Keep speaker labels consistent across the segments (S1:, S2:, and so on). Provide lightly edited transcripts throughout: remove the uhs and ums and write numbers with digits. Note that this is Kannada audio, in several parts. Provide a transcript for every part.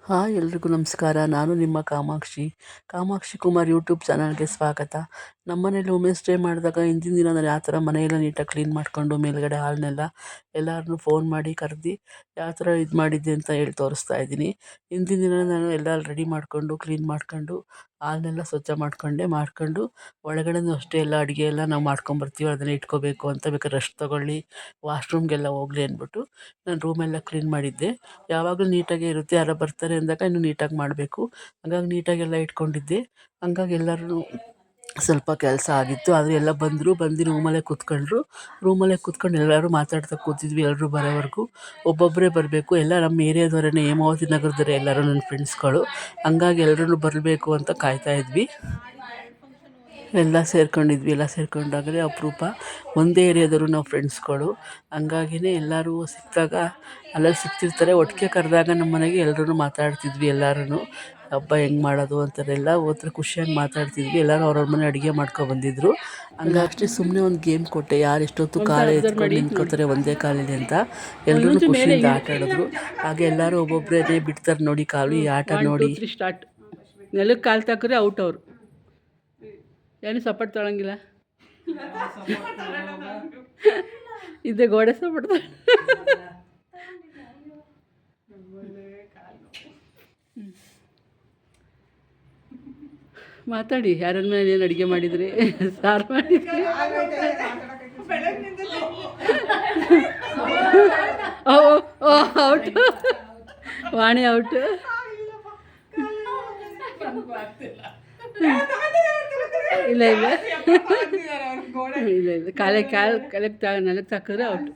S1: ಹಾಯ್ ಎಲ್ರಿಗೂ ನಮಸ್ಕಾರ. ನಾನು ನಿಮ್ಮ ಕಾಮಾಕ್ಷಿ ಕುಮಾರ್ ಯೂಟ್ಯೂಬ್ ಚಾನಲ್ಗೆ ಸ್ವಾಗತ. ನಮ್ಮ ಮನೇಲಿ ವುಮೆನ್ಸ್ ಡೇ ಮಾಡಿದಾಗ ಹಿಂದಿನ ದಿನ ನಾನು ಯಾವ ಥರ ಮನೆಯೆಲ್ಲ ನೀಟಾಗಿ ಕ್ಲೀನ್ ಮಾಡಿಕೊಂಡು ಮೇಲ್ಗಡೆ ಹಾಲ್ನೆಲ್ಲ ಎಲ್ಲರನ್ನೂ ಫೋನ್ ಮಾಡಿ ಕರೆದು ಯಾವ ಥರ ಇದು ಮಾಡಿದ್ದೆ ಅಂತ ಹೇಳಿ ತೋರಿಸ್ತಾ ಇದ್ದೀನಿ. ಹಿಂದಿನ ದಿನ ನಾನು ಎಲ್ಲ ರೆಡಿ ಮಾಡಿಕೊಂಡು ಕ್ಲೀನ್ ಮಾಡ್ಕೊಂಡು ಹಾಲ್ನೆಲ್ಲ ಸ್ವಚ್ಛ ಮಾಡ್ಕೊಂಡು ಒಳಗಡೆನೂ ಅಷ್ಟೇ ಎಲ್ಲ ಅಡುಗೆ ಎಲ್ಲ ನಾವು ಮಾಡ್ಕೊಂಬರ್ತೀವಿ, ಅದನ್ನು ಇಟ್ಕೋಬೇಕು ಅಂತ. ಬೇಕಾದ್ರೆ ರೆಸ್ಟ್ ತೊಗೊಳ್ಳಿ, ವಾಶ್ರೂಮ್ಗೆಲ್ಲ ಹೋಗಲಿ ಅಂದ್ಬಿಟ್ಟು ನಾನು ರೂಮೆಲ್ಲ ಕ್ಲೀನ್ ಮಾಡಿದ್ದೆ. ಯಾವಾಗಲೂ ನೀಟಾಗೇ ಇರುತ್ತೆ, ಯಾರೋ ಬರ್ತಾರೆ ಅಂದಾಗ ಇನ್ನೂ ನೀಟಾಗಿ ಮಾಡಬೇಕು, ಹಂಗಾಗಿ ನೀಟಾಗೆಲ್ಲ ಇಟ್ಕೊಂಡಿದ್ದೆ. ಹಂಗಾಗಿ ಎಲ್ಲರೂ ಸ್ವಲ್ಪ ಕೆಲಸ ಆಗಿತ್ತು. ಆದರೆ ಎಲ್ಲ ಬಂದು ರೂಮಲ್ಲೇ ಕೂತ್ಕೊಂಡು ಎಲ್ಲರೂ ಮಾತಾಡ್ತಾ ಕೂತಿದ್ವಿ. ಎಲ್ಲರೂ ಬರೋವರೆಗೂ ಒಬ್ಬೊಬ್ಬರೇ ಬರಬೇಕು, ಎಲ್ಲ ನಮ್ಮ ಏರಿಯಾದವರೇ, ಹೇಮಾವತಿ ನಗರದವರೇ ಎಲ್ಲರೂ ನನ್ನ ಫ್ರೆಂಡ್ಸ್ಗಳು. ಹಂಗಾಗಿ ಎಲ್ಲರೂ ಬರಬೇಕು ಅಂತ ಕಾಯ್ತಾಯಿದ್ವಿ. ಎಲ್ಲ ಸೇರ್ಕೊಂಡಾಗಲೇ ಅಪರೂಪ ಒಂದೇ ಏರಿಯಾದವರು ನಾವು ಫ್ರೆಂಡ್ಸ್ಗಳು. ಹಂಗಾಗಿಯೇ ಎಲ್ಲರೂ ಸಿಕ್ಕಿದಾಗ ಅಲ್ಲಲ್ಲಿ ಸಿಗ್ತಿರ್ತಾರೆ. ಒಟ್ಟಿಗೆ ಕರೆದಾಗ ನಮ್ಮ ಮನೆಗೆ ಎಲ್ಲರೂ ಮಾತಾಡ್ತಿದ್ವಿ. ಎಲ್ಲರೂ ಹಬ್ಬ ಹೆಂಗೆ ಮಾಡೋದು ಅಂತಾರೆಲ್ಲ ಹೋದ್ರೆ ಖುಷಿಯಾಗಿ ಮಾತಾಡ್ತಿದ್ವಿ. ಎಲ್ಲರೂ ಅವ್ರವ್ರ ಮನೆ ಅಡುಗೆ ಬಂದಿದ್ದರು. ಹಂಗಾಗಿ ಸುಮ್ಮನೆ ಒಂದು ಗೇಮ್ ಕೊಟ್ಟೆ, ಯಾರು ಎಷ್ಟೊತ್ತು ಕಾಲು ಎತ್ಕೊಂಡು ನಿಂತ್ಕೋತಾರೆ ಒಂದೇ ಕಾಲಲ್ಲಿ ಅಂತ. ಎಲ್ಲರೂ ಖುಷಿಯಿಂದ ಆಟ ಆಡಿದ್ರು. ಹಾಗೆ ಎಲ್ಲರೂ ಒಬ್ಬೊಬ್ಬರೇ ಬಿಡ್ತಾರೆ ನೋಡಿ ಕಾಲು. ಈ ಆಟ ನೋಡಿ ಸ್ಟಾರ್ಟ್. ನೆಲಕ್ಕೆ ಕಾಲು ತಾಕಿದ್ರೆ ಔಟ್ ಅವರು. ಏನು ಸಪೋರ್ಟ್ ತೊಗೊಳಂಗಿಲ್ಲ, ಇದೇ ಗೋಡೆ ಸಪೋರ್ಟ್ ಮಾತಾಡಿ. ಯಾರನ್ನ ಮೇಲೆ ಏನು ಅಡುಗೆ ಮಾಡಿದ್ರಿ? ಸಾರು ಮಾಡಿದ್ರಿ? ಔಟ್, ವಾಣಿ ಔಟ್. ಇಲ್ಲ ನೆಲಕ್ಕೆ ಹಾಕಿದ್ರೆ ಔಟ್.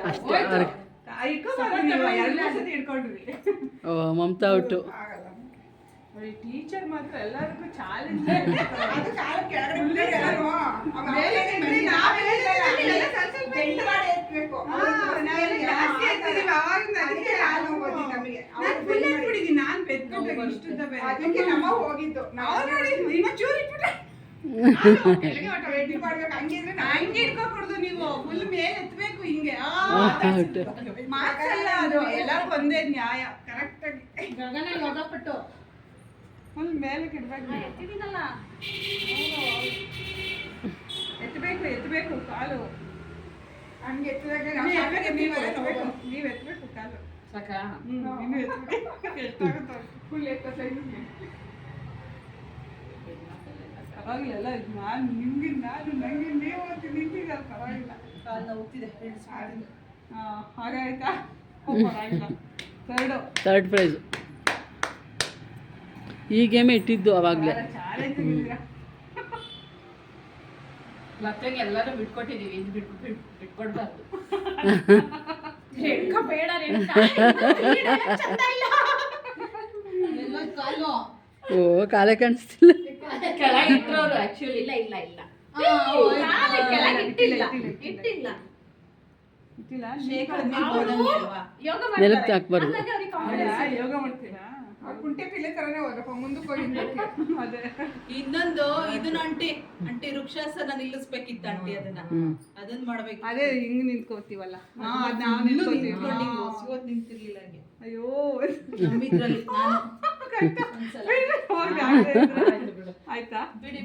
S1: ಅಷ್ಟೇ. ಮಮತಾ ಔಟು. ಟೀಚರ್ ಮಾತ್ರ ಎಲ್ಲರಿಗೂ ಚಾಲೆಂಜ್.
S2: ಒಂದೇ ನ್ಯಾಯ ಕರೆಕ್ಟ್ ಆಗಿ ಗಗನ ಯೋಗ ಪಟ್ಟು ಫುಲ್ ಮೇಲಕ್ಕೆ ಇಡ್ಬೇಕು. ಎತ್ತಬೇಕು ಕಾಲು. ಹಂಗೆ ಎತ್ತಬೇಕು ಕಾಲು. ಸಾಕಾ? ಇನ್ನು ಎತ್ತಾಗುತ್ತೆ ಫುಲ್ ಎಕ್ಸರ್ಸೈಸ್. ಪರವಾಗಿಲ್ಲ, ನಾನು ನಂಗೆ ನೀವು ನಿಂತಿದ್ದಲ್ಲ, ಪರವಾಗಿಲ್ಲ. ಕಾಲು ಹೋಗ್ತಿದೆ. ಹಾಗಾಯ್ತಾ? ಪರವಾಗಿಲ್ಲ.
S1: ಥರ್ಡ್ ಪ್ರೈಸು ಈ ಗೇಮೇ ಇಟ್ಟಿದ್ದು ಅವಾಗಲೇ.
S2: ಮತ್ತಂಗೆ ಎಲ್ಲರೂ ಬಿಟ್ಕೊಟ್ಟಿದ್ದೀವಿ, ಇದು ಬಿಟ್ಕೊಡ್ಬಾರ್ದು.
S1: ಓ, ಕಾಲೇ ಕಾಣಿಸ್ತಿಲ್ಲ.
S2: ಆಕ್ಚುಲಿ ಇಲ್ಲ
S1: ನೆಲಕ್ಕೆ ಹಾಕ್ಬಾರ್ದು.
S2: ಯೋಗ ಮಾಡ್ತೀರಾ? ಕುಂಟೆ ಪಿಲ್ಲೆ ತರನೇ ಹೋಗಪ್ಪ, ಮುಂದಕ್ಕೆ ಹೋಗಿ. ಅದೇ
S3: ಇನ್ನೊಂದು ಇದನ್ನ ಅಂಟಿ ವೃಕ್ಷಾಸನ ನಿಲ್ಲಿಸ್ಬೇಕಿತ್ತು ಆಂಟಿ. ಅದನ್ನ ಮಾಡ್ಬೇಕು.
S2: ಅದೇ ಹಿಂಗ್ ನಿಂತ್ಕೋತೀವಲ್ಲ, ನಾವು
S3: ನಿಂತಿರ್ಲಿಲ್ಲ ಹಂಗೆ.
S2: ಅಯ್ಯೋ
S3: ನಮ್ಮಿದ್ರಲ್ಲಿ
S2: ಆಯ್ತಾ? ಬಿಡಿ.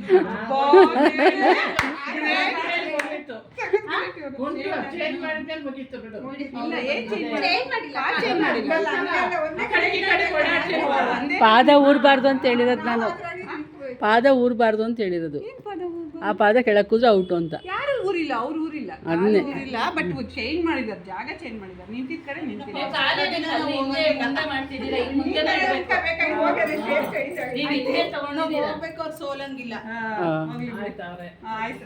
S1: ಪಾದ ಊರಬಾರ್ದು ಅಂತ ಹೇಳಿರೋದು ನಾನು. ಪಾದ ಊರಬಾರ್ದು ಅಂತ ಹೇಳಿರೋದು. ಆ ಪಾದ ಕೆಳಕ್ಕೆ ಕೂದ್ರೆ ಔಟು ಅಂತ.
S2: ಯಾರು ಊರಿಲ್ಲ, ಅವ್ರು ಊರಿಲ್ಲ,
S1: ಅದನ್ನೇ
S2: ಊರಿಲ್ಲ. ಬಟ್ ಚೇಂಜ್ ಮಾಡಿದಾರೆ, ಜಾಗ ಚೇಂಜ್ ಮಾಡಿದಾರೆ. ನಿಂತಿದ್ದ ಕಡೆ ನಿಂತಿಲ್ಲ.
S3: ಹೋಗ್ಬೇಕು, ಅವ್ರು ಸೋಲಂಗಿಲ್ಲ.
S2: ಆಯ್ತು.